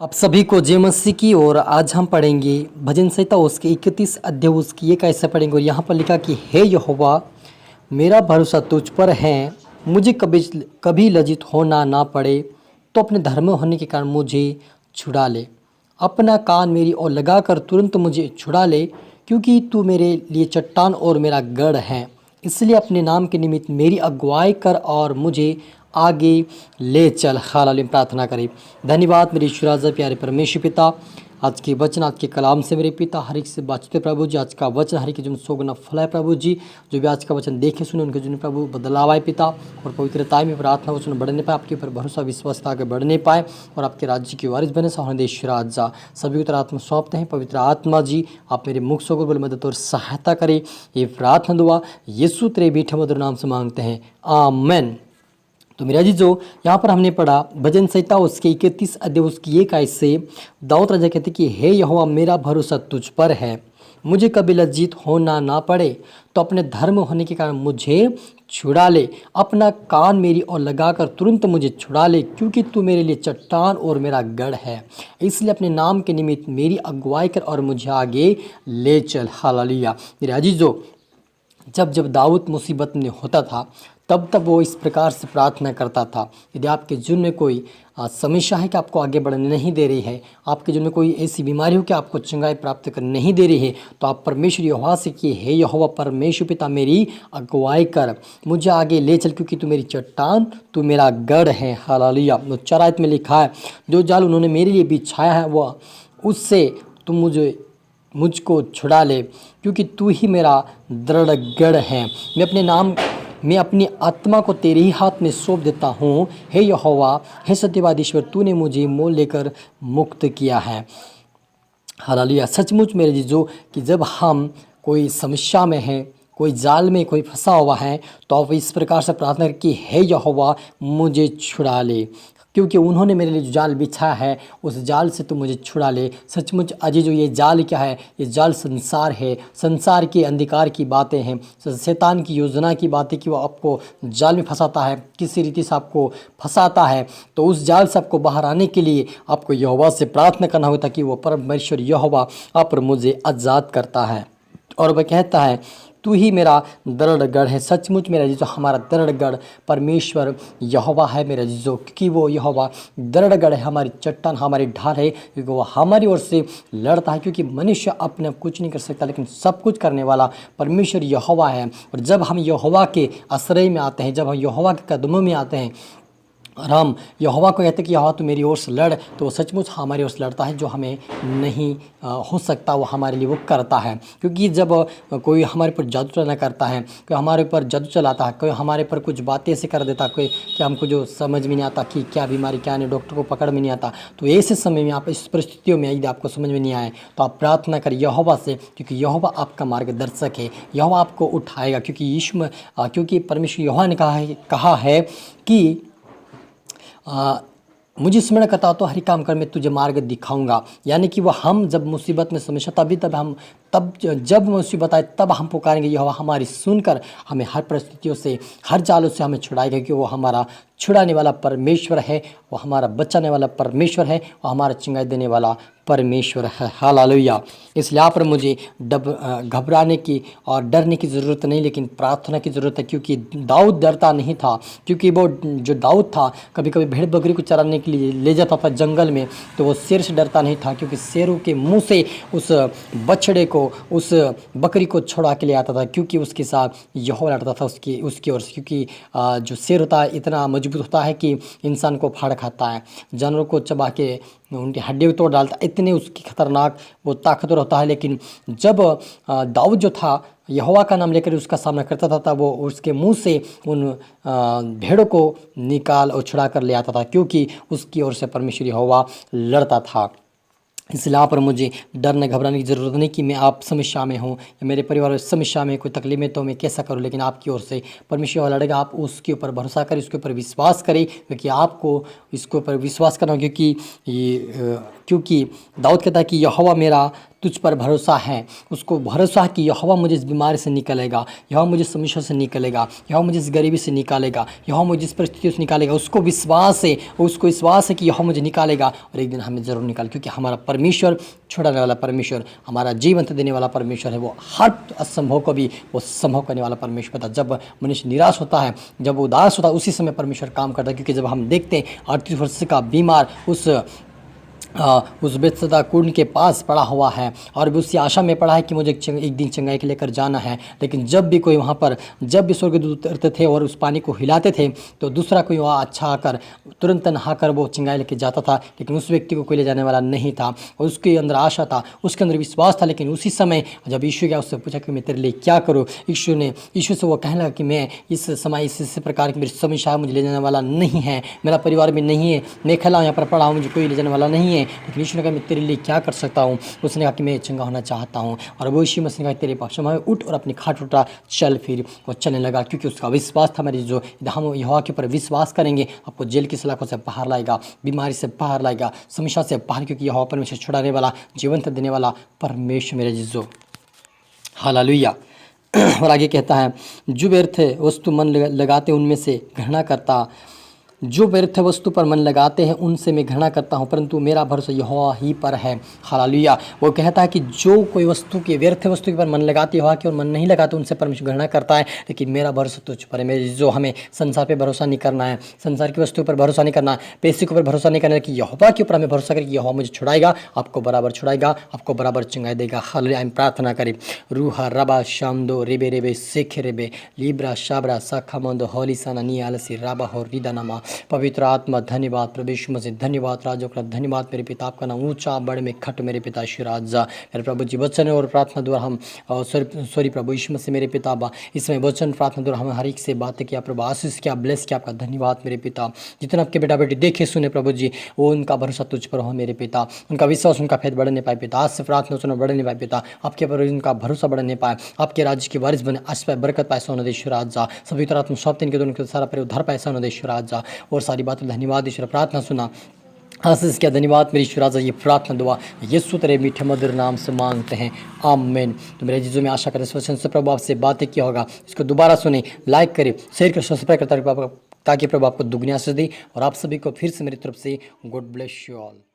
आप सभी को जय मसीह की। और आज हम पढ़ेंगे भजन संहिता उसके 31 अध्याय उसकी ये कैसे पढ़ेंगे। और यहाँ पर लिखा कि हे यहोवा मेरा भरोसा तुझ पर है, मुझे कभी कभी लज्जित होना ना पड़े। तो अपने धर्म होने के कारण मुझे छुड़ा ले, अपना कान मेरी ओर लगाकर तुरंत मुझे छुड़ा ले, क्योंकि तू मेरे लिए चट्टान और मेरा गढ़ है। इसलिए अपने नाम के निमित्त मेरी अगुवाई कर और मुझे आगे ले चल। हालेलुया। प्रार्थना करें। धन्यवाद मेरे ईश्वर राजा प्यारे परमेश्वर पिता, आज के वचन आज के कलाम से मेरे पिता हर एक से बातचीत प्रभु जी। आज का वचन हर एक के जीवन में 100 गुना फल है प्रभु जी। जो भी आज का वचन देखे सुने उनके जीवन में प्रभु बदलाव आए पिता, और पवित्रता में प्रार्थना वचन बढ़ने पाए, आपके ऊपर भरोसा विश्वास आगे बढ़ने पाए और आपके राज्य की वारिस बने। सहदेश राजा सभी उत्तर आत्मा सौंपते हैं। पवित्र आत्मा जी आप मेरे मुख से बोल मदद और सहायता करें। ये प्रार्थना दुआ यीशु तेरे मीठे मधुर नाम से मांगते हैं, आमेन। तो मेरा जी जो यहाँ पर हमने पढ़ा भजन संहिता उसके 31 अध्याय उसकी एक आयत से दाऊद राजा कहते कि हे यहोवा मेरा भरोसा तुझ पर है, मुझे कभी लज्जित होना ना पड़े। तो अपने धर्म होने के कारण मुझे छुड़ा ले, अपना कान मेरी ओर लगाकर तुरंत मुझे छुड़ा ले, क्योंकि तू मेरे लिए चट्टान और मेरा गढ़ है। इसलिए अपने नाम के निमित्त मेरी अगुवाई कर और मुझे आगे ले चल। हालेलुया। मेरे अजीजों, जब जब दाऊद मुसीबत में होता था तब तब वो इस प्रकार से प्रार्थना करता था। यदि आपके जीवन में कोई समस्या है कि आपको आगे बढ़ने नहीं दे रही है, आपके जीवन में कोई ऐसी बीमारी हो कि आपको चंगाई प्राप्त कर नहीं दे रही है, तो आप परमेश्वर यहोवा से कि हे यहोवा परमेश्वर पिता मेरी अगुवाई कर, मुझे आगे ले चल, क्योंकि तू मेरी चट्टान तू मेरा गढ़ है। हालेलुया। 4 आयत में लिखा है, जो जाल उन्होंने मेरे लिए बिछाया है वह उससे तुम मुझको छुड़ा ले, क्योंकि तू ही मेरा दृढ़ गढ़ है। मैं अपनी आत्मा को तेरे ही हाथ में सौंप देता हूँ। हे यहोवा, हे सत्यवाद ईश्वर, तूने मुझे मोल लेकर मुक्त किया है। हालेलुया। सचमुच मेरे जीजो कि जब हम कोई समस्या में हैं, कोई जाल में कोई फंसा हुआ है, तो आप इस प्रकार से प्रार्थना करें कि हे यहोवा मुझे छुड़ा ले, क्योंकि उन्होंने मेरे लिए जो जाल बिछा है उस जाल से तो मुझे छुड़ा ले। सचमुच अजीजों ये जाल क्या है? ये जाल संसार है, संसार के अंधकार की बातें हैं, शैतान की योजना की बातें कि वो आपको जाल में फंसाता है, किसी रीति से आपको फंसाता है। तो उस जाल से आपको बाहर आने के लिए आपको यहोवा से प्रार्थना करना होता कि वो परमेश्वर यहोवा आप मुझे आज़ाद करता है। और वह कहता है तू ही मेरा दृढ़ गढ़ है। सचमुच मेरा जीजो हमारा दृढ़ गढ़ परमेश्वर यहोवा है मेरा जीजो, क्योंकि वो यहोवा दृढ़ गढ़ है, हमारी चट्टान हमारी ढाल है, क्योंकि वो हमारी ओर से लड़ता है। क्योंकि मनुष्य अपने आप कुछ नहीं कर सकता, लेकिन सब कुछ करने वाला परमेश्वर यहोवा है। और जब हम यहोवा के आश्रय में आते हैं, जब हम यहोवा के कदमों में आते हैं और हम यहोवा को कहते हैं कि यहोवा तू मेरी ओर से लड़, तो वो सचमुच हमारी ओर से लड़ता है। जो हमें नहीं हो सकता वो हमारे लिए वो करता है। क्योंकि जब कोई हमारे ऊपर जादू चलाना करता है, कोई हमारे ऊपर जादू चलाता है, कोई हमारे ऊपर कुछ बातें ऐसे कर देता है, कोई कि हमको जो समझ में नहीं आता कि क्या बीमारी क्या नहीं, डॉक्टर को पकड़ में नहीं आता, तो ऐसे समय में आप इस परिस्थितियों में यदि आपको समझ में नहीं आए तो आप प्रार्थना करें यहोवा से, क्योंकि यहोवा आपका मार्गदर्शक है, यहोवा आपको उठाएगा। क्योंकि परमेश्वर यहोवा ने कहा है कि मुझे स्मरण करता तो हर काम कर मैं तुझे मार्ग दिखाऊंगा। यानी कि वह हम जब मुसीबत में समस्या तब जब मुसीबत आए तब हम पुकारेंगे, यहोवा हमारी सुनकर हमें हर परिस्थितियों से हर जालों से हमें छुड़ाएगा, क्योंकि वो हमारा छुड़ाने वाला परमेश्वर है, वो हमारा बचाने वाला परमेश्वर है, वो हमारा चिंगाई देने वाला परमेश्वर है। हालेलुया। इसलिए यहाँ पर मुझे घबराने की और डरने की ज़रूरत नहीं, लेकिन प्रार्थना की ज़रूरत है। क्योंकि दाऊद डरता नहीं था, क्योंकि वो जो दाऊद था कभी कभी भेड़ बकरी को चराने के लिए ले जाता था जंगल में, तो वो शेर से डरता नहीं था, क्योंकि शेरों के मुंह से उस बछड़े को उस बकरी को छुड़ा के ले आता था, क्योंकि उसके साथ यहोवा लड़ता था उसकी ओर से। क्योंकि जो शेर होता है इतना मजबूत होता है कि इंसान को फाड़ खाता है, जानवरों को चबा के उनकी हड्डियों को तोड़ डालता है, इतने उसकी खतरनाक वो ताकतवर होता है। लेकिन जब दाऊद जो था यहोवा का नाम लेकर उसका सामना करता था, तब वो उसके मुंह से उन भेड़ों को निकाल और छुड़ा कर ले आता था, क्योंकि उसकी ओर से परमेश्वर यहोवा लड़ता था। इसलिए यहाँ पर मुझे डरने घबराने की ज़रूरत नहीं कि मैं आप समस्या में हूँ या मेरे परिवार में समस्या में कोई तकलीफ में, तो मैं कैसा करूँ, लेकिन आपकी ओर से परमेश्वर लड़ेगा। आप उसके ऊपर भरोसा करें, उसके ऊपर विश्वास करें, क्योंकि आपको इसके ऊपर विश्वास करना, क्योंकि दाऊद कहता है कि यहोवा मेरा तुझ पर भरोसा है, उसको भरोसा है कि यहोवा मुझे इस बीमारी से निकालेगा, यहोवा मुझे समस्या से निकालेगा, यहोवा मुझे इस गरीबी से निकालेगा, यहोवा मुझे इस परिस्थिति से निकालेगा, उसको विश्वास है कि यहोवा मुझे निकालेगा और एक दिन हमें ज़रूर निकाल, क्योंकि हमारा परमेश्वर छुड़ाने वाला परमेश्वर, हमारा जीवन देने वाला परमेश्वर है। वो हर असंभव को भी वो संभव करने वाला परमेश्वर था। जब मनुष्य निराश होता है, जब वो उदास होता है, उसी समय परमेश्वर काम करता है। क्योंकि जब हम देखते हैं 38 वर्ष का बीमार उस बेतसदा कुंड के पास पड़ा हुआ है और भी उसी आशा में पड़ा है कि मुझे एक दिन चंगाई के लेकर जाना है, लेकिन जब भी कोई वहाँ पर, जब भी स्वर्गदूत उतरते थे और उस पानी को हिलाते थे तो दूसरा कोई वहाँ अच्छा आकर तुरंत नहाकर वो चंगाई लेकर जाता था, लेकिन उस व्यक्ति को कोई ले जाने वाला नहीं था। और उसके अंदर आशा था, उसके अंदर विश्वास था। लेकिन उसी समय जब यीशु गया, उससे पूछा कि मैं तेरे लिए क्या करूँ, यीशु से वो कहने लगा कि मैं इस समय इस प्रकार की मेरी समस्या है, मुझे ले जाने वाला नहीं है, मेरा परिवार में नहीं है, मैं अकेला यहाँ पर पड़ा हूँ, मुझे कोई ले जाने वाला नहीं है। लेकिन यीशु ने कहा मैं तेरे लिए क्या कर सकता हूँ। उसने कहा कि मैं चंगा होना चाहता हूँ। और वो यीशु मसीह ने कहा तेरे पास में उठ और अपनी खाट उठा चल। फिर वो चलने लगा, क्योंकि उसका विश्वास था। मेरी जो हम यहोवा के ऊपर विश्वास करेंगे, आपको जेल की सलाखों से बाहर लाएगा, बीमारी से बाहर लाएगा, समस्या से बाहर, क्योंकि यहोवा परमेश्वर छुड़ाने वाला, जीवन देने वाला परमेश्वर मेरे जीजो। हालेलुया। और आगे कहता है, जो व्यर्थ वस्तु मन लगाते उनमें से घृणा करता, जो व्यर्थ वस्तु पर मन लगाते हैं उनसे मैं घृणा करता हूँ, परंतु मेरा भरोसा यहोवा ही पर है। हालेलुया। वो कहता है कि जो कोई वस्तु के व्यर्थ वस्तु के पर मन लगाते यहोवा के और मन नहीं लगाते उनसे परमेश्वर घृणा करता है, लेकिन मेरा भरोसा तुझ पर है। मेरे जो हमें संसार पे भरोसा नहीं करना है, संसार की वस्तु पर भरोसा नहीं करना है, पैसे के ऊपर भरोसा नहीं करना है, कि यहोवा के ऊपर हमें भरोसा करें कि यहोवा मुझे छुड़ाएगा, आपको बराबर छुड़ाएगा, आपको बराबर चंगाई देगा। हालेलुया। हम प्रार्थना करें, रूहा रबा शामदो रेबे रेबे सेख रेबे लिब्रा शाबरा साखमंदो होलिसाना नियालसी राबा हो रिदानामा। पवित्र आत्मा धन्यवाद, प्रभु यीशु मसीह धन्यवाद, राजो का धन्यवाद। मेरे पिता आपका नाम ऊंचा बड़ में खट मेरे पिता शिराजा। मेरे प्रभु जी वचन और प्रार्थना द्वारा हम सॉरी प्रभु यीशु मसीह मेरे पिता बा इसमें वचन प्रार्थना द्वारा हमें हर एक से बातें किया प्रभु, आशीष किया, ब्लेस किया। आपका धन्यवाद मेरे पिता। जितना आपके बेटा बेटी देखे सुने प्रभु जी, वो उनका भरोसा तुझ पर हो मेरे पिता, उनका विश्वास उनका फेद बढ़ने पाए पिता। आज से प्रार्थना सुनो बढ़ने पाए पिता, आपके पर उनका भरोसा बढ़ने पाए, आपके राज्य के वारिस बने, आज पर बरकत पाए सोना देश राजा। सभी तरह आत्मा सब दिन के दोनों सारा पर उद्धार पाए सोना देश राजा। और सारी बातें धन्यवाद ईश्वर, प्रार्थना सुना, आशीष क्या, धन्यवाद मेरी ईश्वर राजा। ये प्रार्थना दुआ यीशु तेरे मीठे मधुर नाम से मांगते हैं, आमीन। तो मेरे जीजू में आशा करें इस वचन से प्रभु आपसे बातें किया होगा, इसको दोबारा सुने, लाइक करें, शेयर करें, सब्सक्राइब करता, ताकि प्रभु आपको दुगनी आशीष दे। और आप सभी को फिर से मेरी तरफ से गॉड ब्लेस यू ऑल।